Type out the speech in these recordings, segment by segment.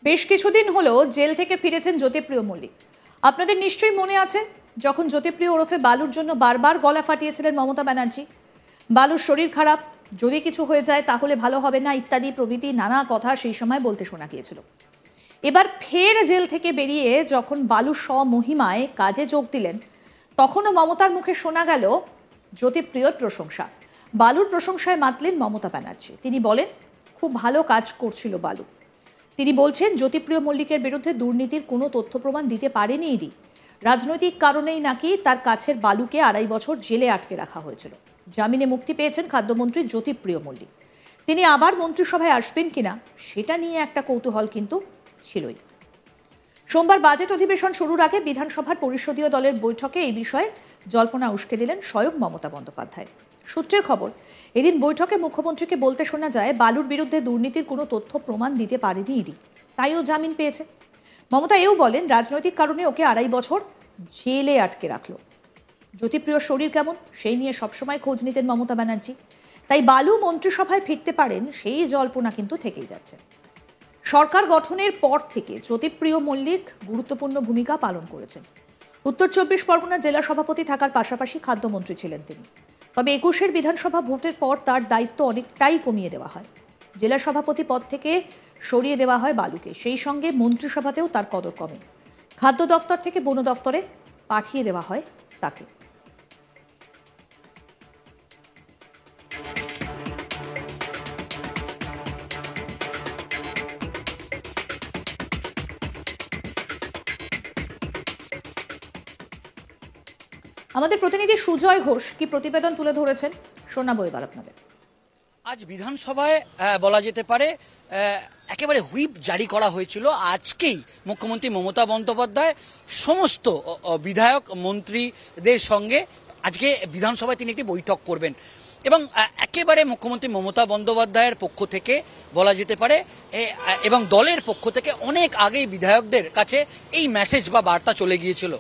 বেশ কিছুদিন হলো জেল থেকে ফিরেছেন জ্যোতিপ্রিয় মল্লিক। আপনাদের নিশ্চয়ই মনে আছে, যখন জ্যোতিপ্রিয় ওরফে বালুর জন্য বারবার গলা ফাটিয়েছিলেন মমতা ব্যানার্জি। বালুর শরীর খারাপ, যদি কিছু হয়ে যায় তাহলে ভালো হবে না ইত্যাদি প্রভৃতি নানা কথা সেই সময় বলতে শোনা গিয়েছিল। এবার ফের জেল থেকে বেরিয়ে যখন বালু স্বমহিমায় কাজে যোগ দিলেন, তখনও মমতার মুখে শোনা গেল জ্যোতিপ্রিয়র প্রশংসা। বালুর প্রশংসায় মাতলেন মমতা ব্যানার্জি। তিনি বলেন, খুব ভালো কাজ করছিল বালু। তিনি বলছেন, জ্যোতিপ্রিয় মল্লিকের বিরুদ্ধে দুর্নীতির কোনো তথ্য প্রমাণ দিতে পারেনি ইডি। রাজনৈতিক কারণেই নাকি তার কাছের বালুকে 2.5 বছর জেলে আটকে রাখা হয়েছিল। জামিনে মুক্তি পেয়েছেন খাদ্যমন্ত্রী জ্যোতিপ্রিয় মল্লিক। তিনি আবার মন্ত্রিসভায় আসবেন কিনা সেটা নিয়ে একটা কৌতূহল কিন্তু ছিলই। সোমবার বাজেট অধিবেশন শুরুর আগে বিধানসভার পরিষদীয় দলের বৈঠকে এই বিষয়ে জল্পনা উস্কে দিলেন স্বয়ং মমতা বন্দ্যোপাধ্যায়। সূত্রের খবর, এদিন বৈঠকে মুখ্যমন্ত্রীকে বলতে শোনা যায়, বালুর বিরুদ্ধে দুর্নীতির কোনো তথ্য প্রমাণ দিতে পারেনি ইডি, তাই ও জামিন পেয়েছে। মমতা এও বলেন, রাজনৈতিক কারণে ওকে 2.5 বছর জেলে আটকে রাখলো। জ্যোতিপ্রিয় শরীর কেমন সেই নিয়ে সবসময় খোঁজ নিতেন মমতা ব্যানার্জি, তাই বালু মন্ত্রিসভায় ফিরতে পারেন সেই জল্পনা কিন্তু থেকেই যাচ্ছে। সরকার গঠনের পর থেকে জ্যোতিপ্রিয় মল্লিক গুরুত্বপূর্ণ ভূমিকা পালন করেছেন। উত্তর 24 পরগনা জেলা সভাপতি থাকার পাশাপাশি খাদ্যমন্ত্রী ছিলেন তিনি। তবে 21-এর বিধানসভা ভোটের পর তার দায়িত্ব অনেকটাই কমিয়ে দেওয়া হয়। জেলা সভাপতি পদ থেকে সরিয়ে দেওয়া হয় বালুকে, সেই সঙ্গে মন্ত্রিসভাতেও তার কদর কমে। খাদ্য দফতর থেকে বন দফতরে পাঠিয়ে দেওয়া হয় তাকে। আমাদের প্রতিনিধি সুজয় ঘোষ কি প্রতিবেদন তুলে ধরেছেন শোনাবো এবার আপনাদের। আজ বিধানসভায় বলা যেতে পারে একেবারে হুইপ জারি করা হয়েছিল। আজকেই মুখ্যমন্ত্রী মমতা বন্দ্যোপাধ্যায় সমস্ত বিধায়ক মন্ত্রীদের সঙ্গে আজকে বিধানসভায় তিনি একটি বৈঠক করবেন এবং একেবারে মুখ্যমন্ত্রী মমতা বন্দ্যোপাধ্যায়ের পক্ষ থেকে বলা যেতে পারে এবং দলের পক্ষ থেকে অনেক আগেই বিধায়কদের কাছে এই মেসেজ বা বার্তা চলে গিয়েছিল।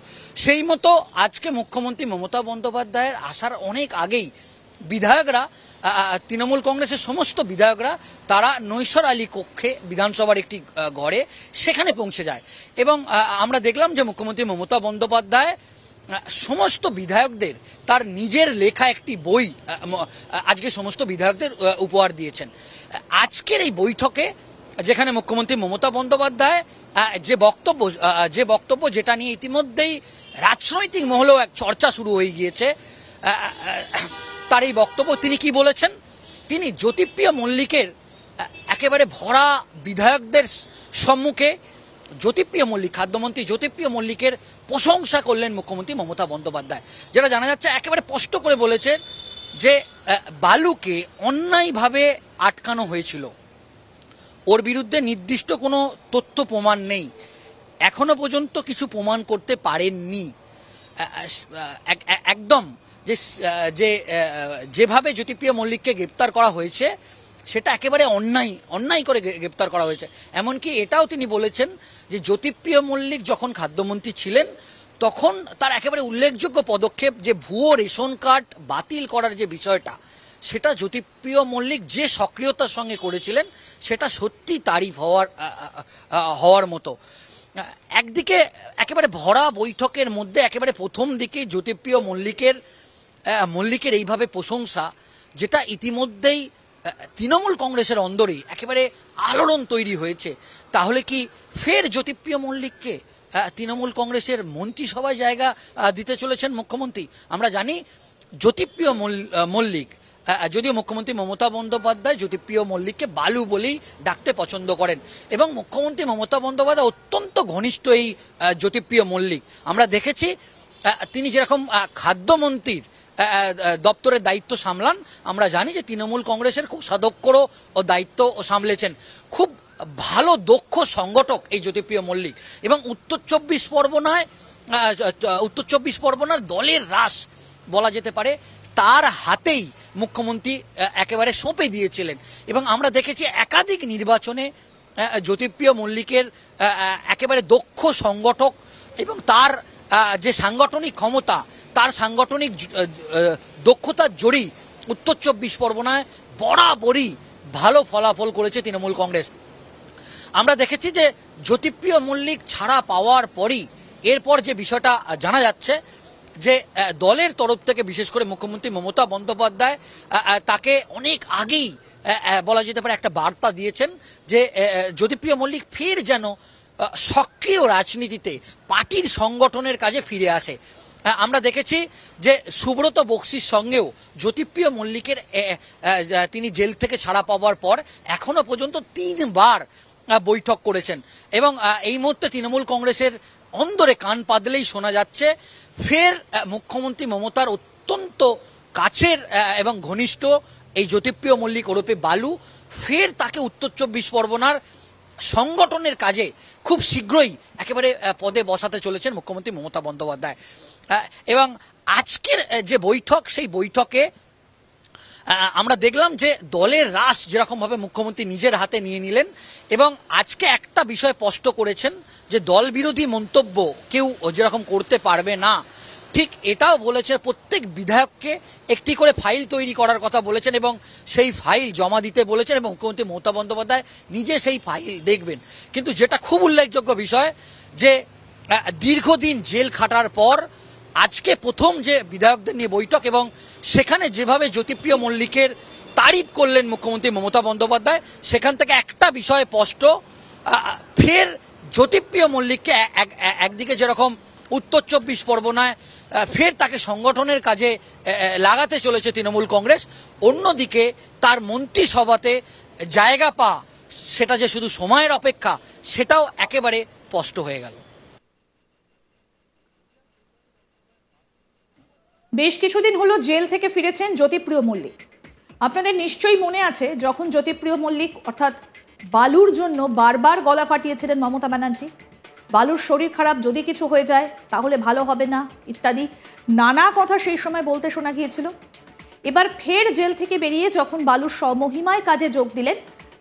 সেই মতো আজকে মুখ্যমন্ত্রী মমতা বন্দ্যোপাধ্যায়ের আসার অনেক আগেই বিধায়করা, তৃণমূল কংগ্রেসের সমস্ত বিধায়করা তারা নৈশর আলী কক্ষে বিধানসভার একটি ঘরে সেখানে পৌঁছে যায় এবং আমরা দেখলাম যে মুখ্যমন্ত্রী মমতা বন্দ্যোপাধ্যায় সমস্ত বিধায়কদের তার নিজের লেখা একটি বই আজকে সমস্ত বিধায়কদের উপহার দিয়েছেন। আজকের এই বৈঠকে যেখানে মুখ্যমন্ত্রী মমতা বন্দ্যোপাধ্যায় যে বক্তব্য যেটা নিয়ে ইতিমধ্যেই রাজনৈতিক মহলেও এক চর্চা শুরু হয়ে গিয়েছে, তার এই বক্তব্য তিনি কি বলেছেন, তিনি জ্যোতিপ্রিয় মল্লিকের একেবারে ভরা বিধায়কদের সম্মুখে জ্যোতিপ্রিয় মল্লিক, খাদ্যমন্ত্রী জ্যোতিপ্রিয় মল্লিকের প্রশংসা করলেন মুখ্যমন্ত্রী মমতা বন্দ্যোপাধ্যায়। যেটা জানা যাচ্ছে, একেবারে স্পষ্ট করে বলেছেন যে বালুকে অন্যায়ভাবে আটকানো হয়েছিল, ওর বিরুদ্ধে নির্দিষ্ট কোনো তথ্য প্রমাণ নেই, এখনো পর্যন্ত কিছু প্রমাণ করতে পারেননি। একদম যেভাবে জ্যোতিপ্রিয় মল্লিককে গ্রেপ্তার করা হয়েছে সেটা একেবারে অন্যায় করে গ্রেপ্তার করা হয়েছে। এমনকি এটাও তিনি বলেছেন যে জ্যোতিপ্রিয় মল্লিক যখন খাদ্যমন্ত্রী ছিলেন তখন তার একেবারে উল্লেখযোগ্য পদক্ষেপ যে ভুয়ো রেশন কার্ড বাতিল করার যে বিষয়টা, সেটা জ্যোতিপ্রিয় মল্লিক যে সক্রিয়তার সঙ্গে করেছিলেন সেটা সত্যি তারিফ হওয়ার মতো। একদিকে একেবারে ভরা বৈঠকের মধ্যে একেবারে প্রথম দিকেই জ্যোতিপ্রিয় মল্লিকের এইভাবে প্রশংসা, যেটা ইতিমধ্যেই তৃণমূল কংগ্রেসের অন্দরে একেবারে আলোড়ন তৈরি হয়েছে। তাহলে কি ফের জ্যোতিপ্রিয় মল্লিককে তৃণমূল কংগ্রেসের মন্ত্রিসভায় জায়গা দিতে চলেছেন মুখ্যমন্ত্রী? আমরা জানি জ্যোতিপ্রিয় মল্লিক, যদিও মুখ্যমন্ত্রী মমতা বন্দ্যোপাধ্যায় জ্যোতিপ্রিয় মল্লিককে বালু বলেই ডাকতে পছন্দ করেন এবং মুখ্যমন্ত্রী মমতা বন্দ্যোপাধ্যায় অত্যন্ত ঘনিষ্ঠ এই জ্যোতিপ্রিয় মল্লিক। আমরা দেখেছি তিনি যেরকম খাদ্যমন্ত্রীর দপ্তরের দায়িত্ব সামলান, আমরা জানি যে তৃণমূল কংগ্রেসের কোষাধ্যক্ষরও দায়িত্ব সামলেছেন। খুব ভালো দক্ষ সংগঠক এই জ্যোতিপ্রিয় মল্লিক এবং উত্তর চব্বিশ পরগনার দলের রাস বলা যেতে পারে তার হাতেই মুখ্যমন্ত্রী একেবারে সঁপে দিয়েছিলেন এবং আমরা দেখেছি একাধিক নির্বাচনে জ্যোতিপ্রিয় মল্লিকের একেবারে দক্ষ সংগঠক এবং তার যে সাংগঠনিক ক্ষমতা, তার সাংগঠনিক দক্ষতার জোরেই উত্তর 24 পরগনায় বরাবরই ভালো ফলাফল করেছে তৃণমূল কংগ্রেস। আমরা দেখেছি যে জ্যোতিপ্রিয় মল্লিক ছাড়া পাওয়ার পরই এরপর যে বিষয়টা জানা যাচ্ছে যে দলের তরফ থেকে বিশেষ করে মুখ্যমন্ত্রী মমতা বন্দ্যোপাধ্যায় তাকে অনেক আগেই বলা যেতে পারে একটা বার্তা দিয়েছেন যে জ্যোতিপ্রিয় মল্লিক ফের যেন সক্রিয় রাজনীতিতে পার্টির সংগঠনের কাজে ফিরে আসে। আমরা দেখেছি যে সুব্রত বক্সির সঙ্গেও জ্যোতিপ্রিয় মল্লিকের তিনি জেল থেকে ছাড়া পাওয়ার পর এখনো পর্যন্ত 3 বার বৈঠক করেছেন এবং এই মুহূর্তে তৃণমূল কংগ্রেসের অন্দরে কান পাতলেই শোনা যাচ্ছে ফের মুখ্যমন্ত্রী মমতার অত্যন্ত কাছের এবং ঘনিষ্ঠ এই জ্যোতিপ্রিয় মল্লিক ওরফে বালু ফের তাকে উত্তর 24 পরগনার সংগঠনের কাজে খুব শীঘ্রই একেবারে পদে বসাতে চলেছেন মুখ্যমন্ত্রী মমতা বন্দ্যোপাধ্যায়। এবং আজকের যে বৈঠক সেই বৈঠকে আমরা দেখলাম যে দলের রাশ যেরকমভাবে মুখ্যমন্ত্রী নিজের হাতে নিয়ে নিলেন এবং আজকে একটা বিষয় স্পষ্ট করেছেন যে দল বিরোধী মন্তব্য কেউ যেরকম করতে পারবে না, ঠিক এটাও বলেছে প্রত্যেক বিধায়ককে একটি করে ফাইল তৈরি করার কথা বলেছেন এবং সেই ফাইল জমা দিতে বলেছেন এবং মুখ্যমন্ত্রী মমতা বন্দ্যোপাধ্যায় নিজে সেই ফাইল দেখবেন। কিন্তু যেটা খুব উল্লেখযোগ্য বিষয় যে দীর্ঘদিন জেল খাটার পর আজকে প্রথম যে বিধায়কদের নিয়ে বৈঠক এবং সেখানে যেভাবে জ্যোতিপ্রিয় মল্লিকের তারিফ করলেন মুখ্যমন্ত্রী মমতা বন্দ্যোপাধ্যায়, সেখান থেকে একটা বিষয় স্পষ্ট, ফের জ্যোতিপ্রিয় মল্লিককে একদিকে যেরকম উত্তর 24 পরগনায় ফের তাকে সংগঠনের কাজে লাগাতে চলেছে তৃণমূল কংগ্রেস, অন্যদিকে তার মন্ত্রিসভাতে জায়গা পাওয়া সেটা যে শুধু সময়ের অপেক্ষা সেটাও একেবারে স্পষ্ট হয়ে গেল। বেশ কিছুদিন হলো জেল থেকে ফিরেছেন জ্যোতিপ্রিয় মল্লিক। আপনাদের নিশ্চয়ই মনে আছে যখন জ্যোতিপ্রিয় মল্লিক অর্থাৎ বালুর জন্য বারবার গলা ফাটিয়েছিলেন মমতা ব্যানার্জি, বালুর শরীর খারাপ, যদি কিছু হয়ে যায় তাহলে ভালো হবে না ইত্যাদি নানা কথা সেই সময় বলতে শোনা গিয়েছিল। এবার ফের জেল থেকে বেরিয়ে যখন বালুর স্বমহিমায় কাজে যোগ দিলেন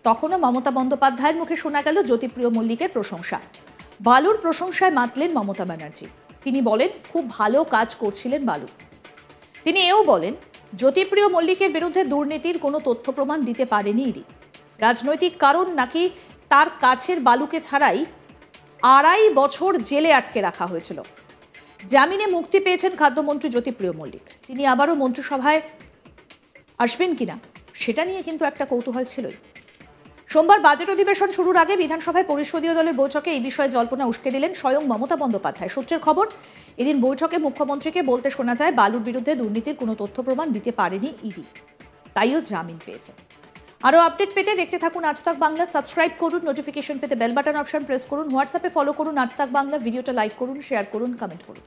তখনও মমতা বন্দ্যোপাধ্যায়ের মুখে শোনা গেল জ্যোতিপ্রিয় মল্লিকের প্রশংসা। বালুর প্রশংসায় মাতলেন মমতা ব্যানার্জি। তিনি বলেন খুব ভালো কাজ করছিলেন বালু। তিনি এও বলেন জ্যোতিপ্রিয় মল্লিকের বিরুদ্ধে দুর্নীতির কোনো তথ্য প্রমাণ দিতে পারেনি ইডি। রাজনৈতিক কারণ নাকি তার কাছের বালুকে ছাড়াই 2.5 বছর জেলে আটকে রাখা হয়েছিল। জামিনে মুক্তি পেয়েছেন খাদ্যমন্ত্রী জ্যোতিপ্রিয় মল্লিক। তিনি আবারও মন্ত্রিসভায় আসবেন কিনা সেটা নিয়ে কিন্তু একটা কৌতূহল ছিলই। সোমবার বাজেট অধিবেশন শুরুর আগে বিধানসভায় পরিষদীয় দলের বৈঠকে এই বিষয়ে জল্পনা উস্কে দিলেন স্বয়ং মমতা বন্দ্যোপাধ্যায়। সূত্রের খবর, এদিন বৈঠকে মুখ্যমন্ত্রীকে বলতে শোনা যায় বালুর বিরুদ্ধে দুর্নীতির কোনো তথ্য প্রমাণ দিতে পারেনি ইডি, তাইও জামিন পেয়েছে। আরও আপডেট পেতে দেখতে থাকুন আজ তাক বাংলা। সাবস্ক্রাইব করুন, নোটিফিকেশন পেতে বেল বাটন অপশন প্রেস করুন, হোয়াটসঅ্যাপে ফলো করুন আজ তাক বাংলা, ভিডিওটা লাইক করুন, শেয়ার করুন, কমেন্ট করুন।